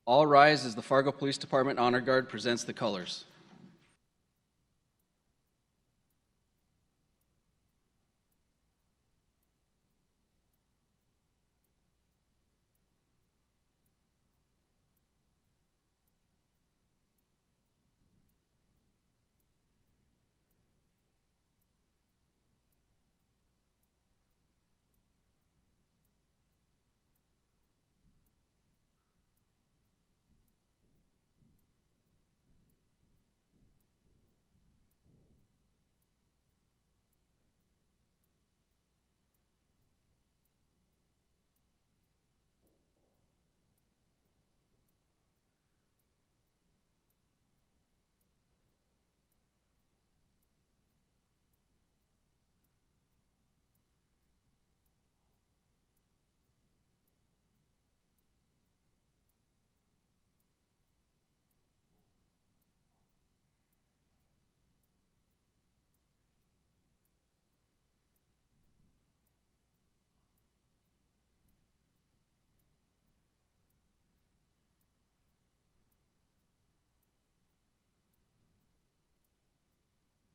All rise as the Fargo Police Department Honor Guard presents the colors.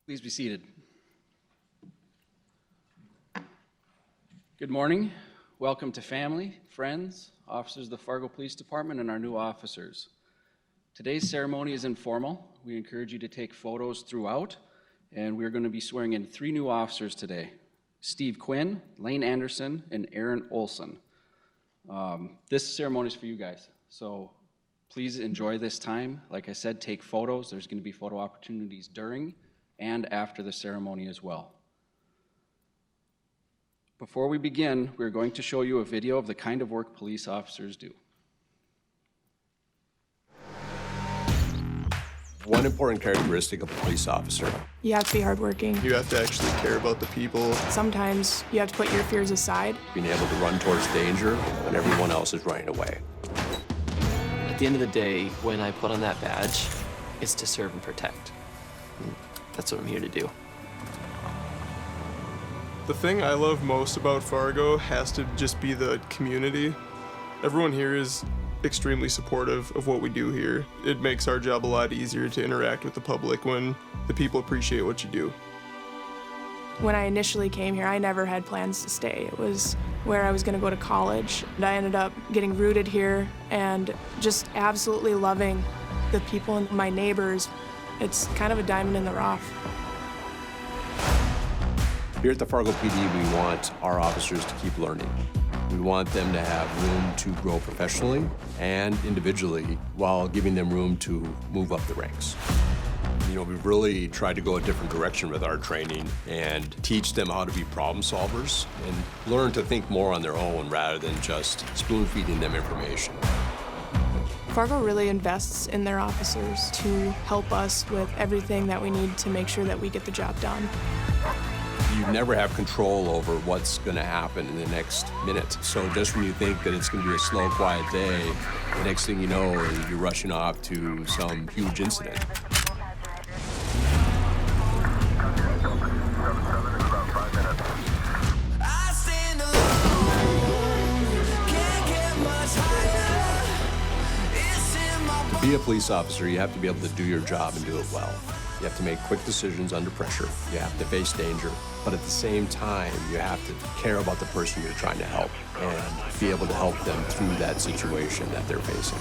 Please be seated. Good morning. Welcome to family, friends, officers of the Fargo Police Department, and our new officers. Today's ceremony is informal. We encourage you to take photos throughout, and we're going to be swearing in 3 new officers today: Steve Quinn, Lane Anderson, and Aaron Olson. This ceremony is for you guys, so please enjoy this time. Like I said, take photos. There's going to be photo opportunities during and after the ceremony as well. Before we begin, we're going to show you a video of the kind of work police officers do. One important characteristic of a police officer. You have to be hardworking. You have to actually care about the people. Sometimes you have to put your fears aside. Being able to run towards danger when everyone else is running away. At the end of the day, when I put on that badge, it's to serve and protect. That's what I'm here to do. The thing I love most about Fargo has to just be the community. Everyone here is extremely supportive of what we do here. It makes our job a lot easier to interact with the public when the people appreciate what you do. When I initially came here, I never had plans to stay. It was where I was going to go to college. And I ended up getting rooted here and just absolutely loving the people and my neighbors. It's kind of a diamond in the rough. Here at the Fargo PD, we want our officers to keep learning. We want them to have room to grow professionally and individually while giving them room to move up the ranks. You know, we've really tried to go a different direction with our training and teach them how to be problem solvers and learn to think more on their own rather than just spoon-feeding them information. Fargo really invests in their officers to help us with everything that we need to make sure that we get the job done. You never have control over what's going to happen in the next minute. So just when you think that it's going to be a slow, quiet day, the next thing you know is you're rushing off to some huge incident. To be a police officer, you have to be able to do your job and do it well. You have to make quick decisions under pressure. You have to face danger. But at the same time, you have to care about the person you're trying to help and be able to help them through that situation that they're facing.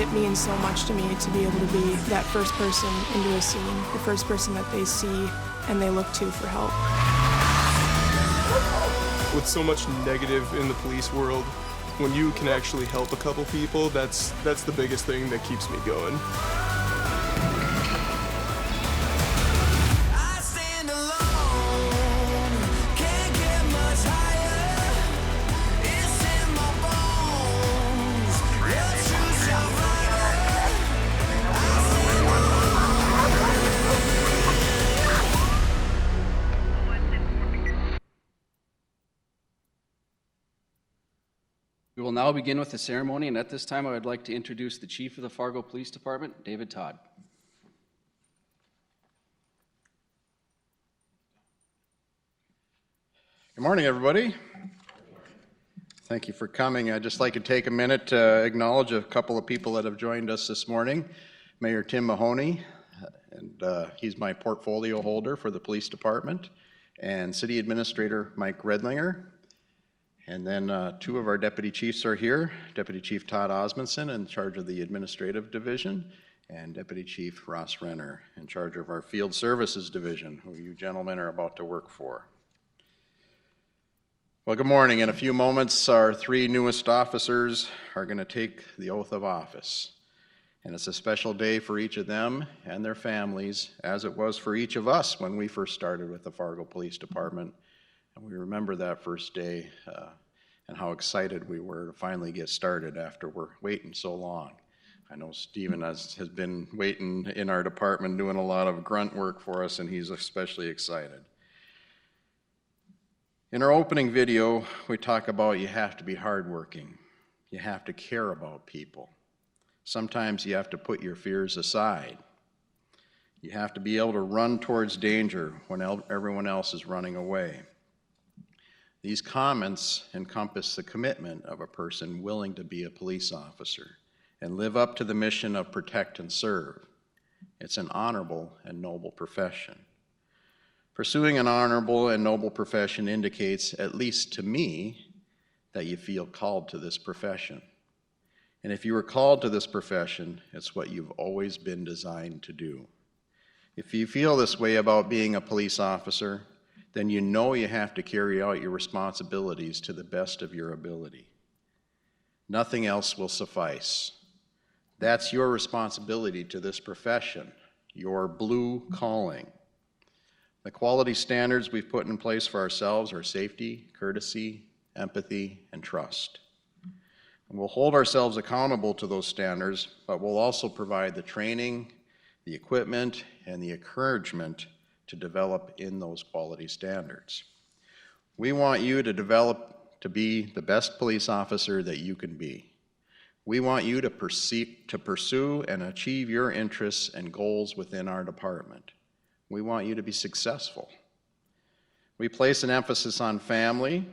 It means so much to me to be able to be that first person into a scene, the first person that they see and they look to for help. With so much negative in the police world, when you can actually help a couple people, that's the biggest thing that keeps me going. We will now begin with the ceremony, and at this time I would like to introduce the Chief of the Fargo Police Department, David Todd. Good morning, everybody. Thank you for coming. I'd just like to take a minute to acknowledge a couple of people that have joined us this morning. Mayor Tim Mahoney, and he's my portfolio holder for the police department, and City Administrator Mike Redlinger. And then two of our deputy chiefs are here. Deputy Chief Todd Osmondson in charge of the administrative division, and Deputy Chief Ross Renner in charge of our field services division, who you gentlemen are about to work for. Well, good morning. In a few moments, our three newest officers are going to take the oath of office. And it's a special day for each of them and their families, as it was for each of us when we first started with the Fargo Police Department. And we remember that first day and how excited we were to finally get started after we're waiting so long. I know Stephen has been waiting in our department doing a lot of grunt work for us, and he's especially excited. In our opening video, we talk about you have to be hardworking. You have to care about people. Sometimes you have to put your fears aside. You have to be able to run towards danger when everyone else is running away. These comments encompass the commitment of a person willing to be a police officer and live up to the mission of protect and serve. It's an honorable and noble profession. Pursuing an honorable and noble profession indicates, at least to me, that you feel called to this profession. And if you were called to this profession, it's what you've always been designed to do. If you feel this way about being a police officer, then you know you have to carry out your responsibilities to the best of your ability. Nothing else will suffice. That's your responsibility to this profession, your blue calling. The quality standards we've put in place for ourselves are safety, courtesy, empathy, and trust. And we'll hold ourselves accountable to those standards, but we'll also provide the training, the equipment, and the encouragement to develop in those quality standards. We want you to develop to be the best police officer that you can be. We want you to pursue and achieve your interests and goals within our department. We want you to be successful. We place an emphasis on family.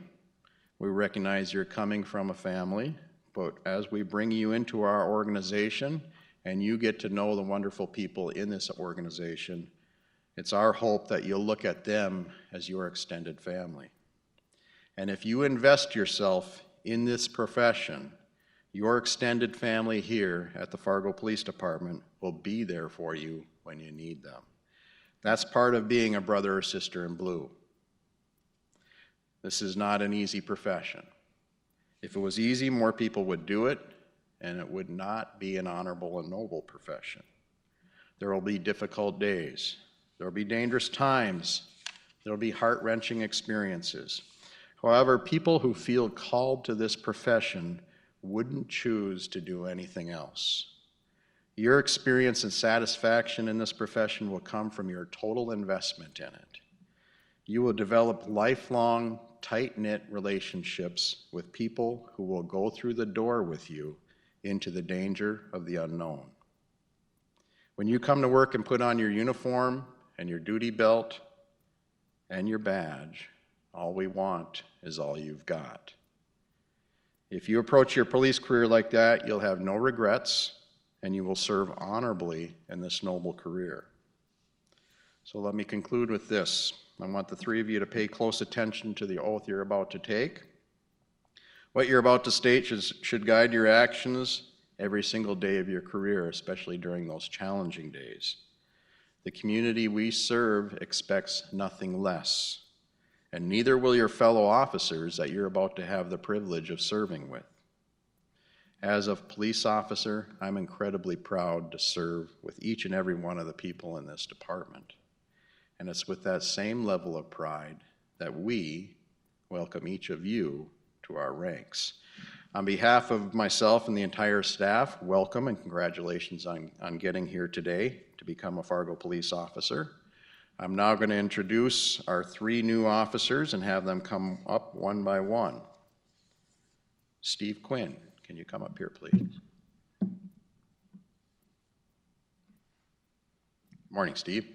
We recognize you're coming from a family, but as we bring you into our organization and you get to know the wonderful people in this organization, it's our hope that you'll look at them as your extended family. And if you invest yourself in this profession, your extended family here at the Fargo Police Department will be there for you when you need them. That's part of being a brother or sister in blue. This is not an easy profession. If it was easy, more people would do it, and it would not be an honorable and noble profession. There will be difficult days. There will be dangerous times. There will be heart-wrenching experiences. However, people who feel called to this profession wouldn't choose to do anything else. Your experience and satisfaction in this profession will come from your total investment in it. You will develop lifelong, tight-knit relationships with people who will go through the door with you into the danger of the unknown. When you come to work and put on your uniform and your duty belt and your badge, all we want is all you've got. If you approach your police career like that, you'll have no regrets, and you will serve honorably in this noble career. So let me conclude with this. I want the three of you to pay close attention to the oath you're about to take. What you're about to state should guide your actions every single day of your career, especially during those challenging days. The community we serve expects nothing less, and neither will your fellow officers that you're about to have the privilege of serving with. As a police officer, I'm incredibly proud to serve with each and every one of the people in this department. And it's with that same level of pride that we welcome each of you to our ranks. On behalf of myself and the entire staff, welcome and congratulations on getting here today to become a Fargo police officer. I'm now going to introduce our three new officers and have them come up one by one. Steve Quinn. Can you come up here, please? Morning, Steve.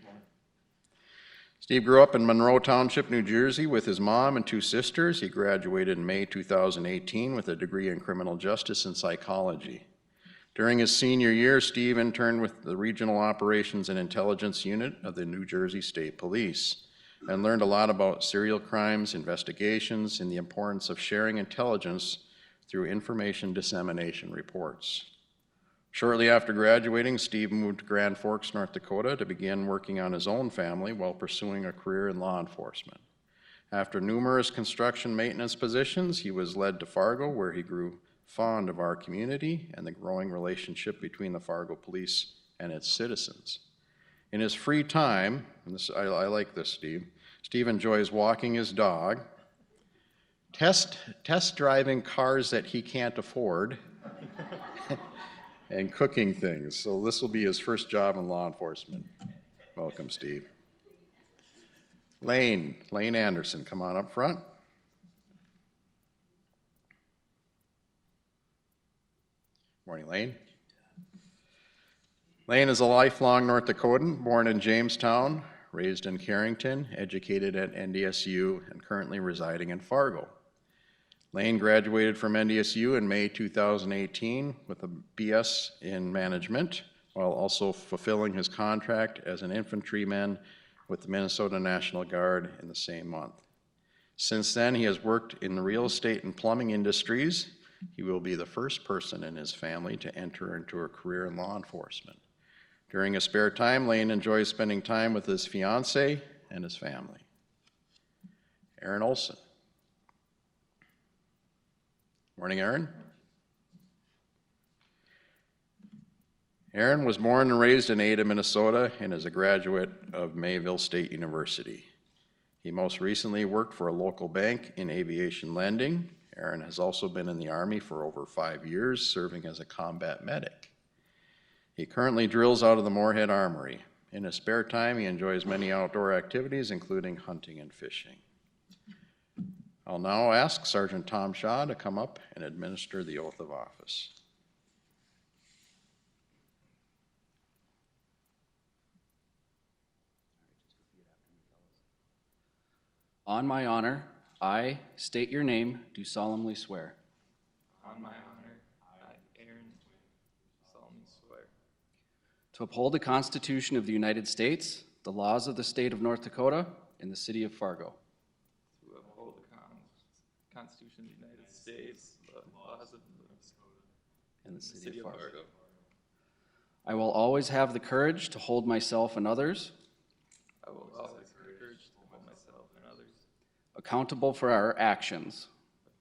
Steve grew up in Monroe Township, New Jersey with his mom and 2 sisters. He graduated in May 2018 with a degree in criminal justice and psychology. During his senior year, Steve interned with the Regional Operations and Intelligence Unit of the New Jersey State Police and learned a lot about serial crimes, investigations, and the importance of sharing intelligence through information dissemination reports. Shortly after graduating, Steve moved to Grand Forks, North Dakota to begin working on his own family while pursuing a career in law enforcement. After numerous construction maintenance positions, he was led to Fargo, where he grew fond of our community and the growing relationship between the Fargo police and its citizens. In his free time, and I like this, Steve enjoys walking his dog, test driving cars that he can't afford, and cooking things. So this will be his first job in law enforcement. Welcome, Steve. Lane Anderson, come on up front. Morning, Lane. Lane is a lifelong North Dakotan, born in Jamestown, raised in Carrington, educated at NDSU, and currently residing in Fargo. Lane graduated from NDSU in May 2018 with a BS in management, while also fulfilling his contract as an infantryman with the Minnesota National Guard in the same month. Since then, he has worked in the real estate and plumbing industries. He will be the first person in his family to enter into a career in law enforcement. During his spare time, Lane enjoys spending time with his fiance and his family. Aaron Olson. Morning, Aaron. Aaron was born and raised in Ada, Minnesota, and is a graduate of Mayville State University. He most recently worked for a local bank in aviation lending. Aaron has also been in the Army for over 5 years, serving as a combat medic. He currently drills out of the Moorhead Armory. In his spare time, he enjoys many outdoor activities, including hunting and fishing. I'll now ask Sergeant Tom Shaw to come up and administer the oath of office. On my honor, I state your name, do solemnly swear. On my honor, I, Aaron, solemnly swear. To uphold the Constitution of the United States, the laws of the state of North Dakota, and the city of Fargo. To uphold the Constitution of the United States, the laws of North Dakota, And the city of Fargo. I will always have the courage to hold myself and others I will always have the courage to hold myself and others accountable for our actions.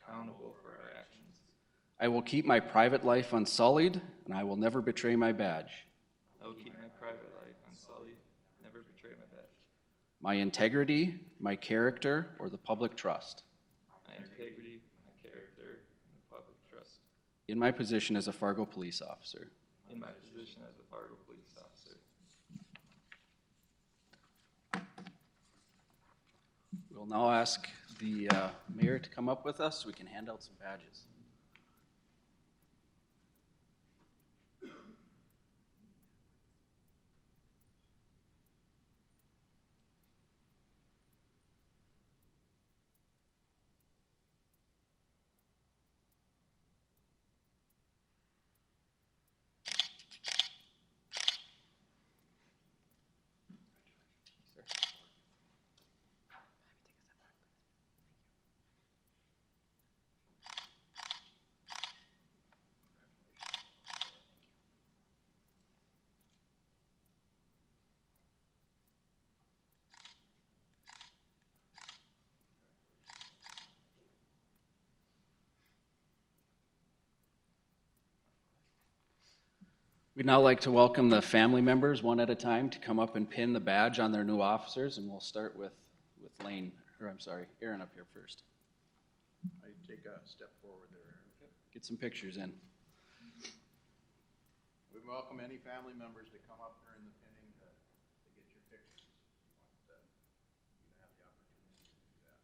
accountable for our actions. I will keep my private life unsullied, and I will never betray my badge. I will keep my private life unsullied, never betray my badge. My integrity, my character, or the public trust. My integrity, my character, and the public trust. In my position as a Fargo police officer. In my position as a Fargo police officer. We'll now ask the mayor to come up with us so we can hand out some badges. We'd now like to welcome the family members one at a time to come up and pin the badge on their new officers, and we'll start with Aaron up here first. I take a step forward there, Aaron. Get some pictures in. We welcome any family members to come up during the pinning to get your pictures. You have the opportunity to do that.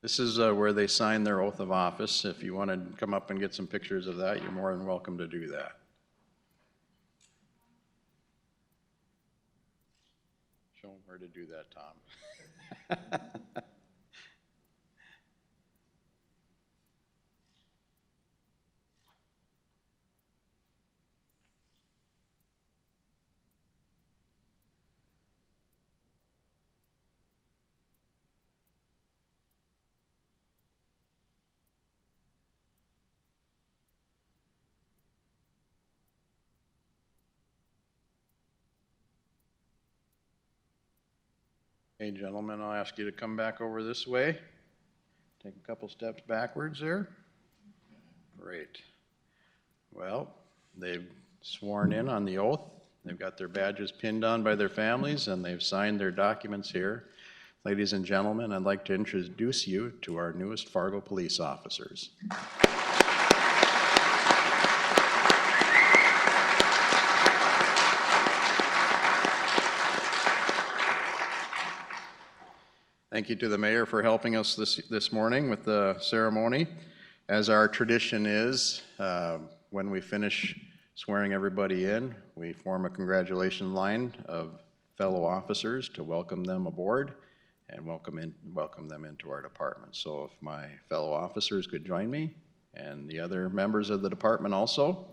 This is where they sign their oath of office. If you want to come up and get some pictures of that, you're more than welcome to do that. Show them where to do that, Tom. Okay, gentlemen, I'll ask you to come back over this way. Take a couple steps backwards there. Great. Well, they've sworn in on the oath. They've got their badges pinned on by their families, and they've signed their documents here. Ladies and gentlemen, I'd like to introduce you to our newest Fargo police officers. Thank you to the mayor for helping us this morning with the ceremony. As our tradition is, when we finish swearing everybody in, we form a congratulation line of fellow officers to welcome them aboard and welcome them into our department. So if my fellow officers could join me and the other members of the department also.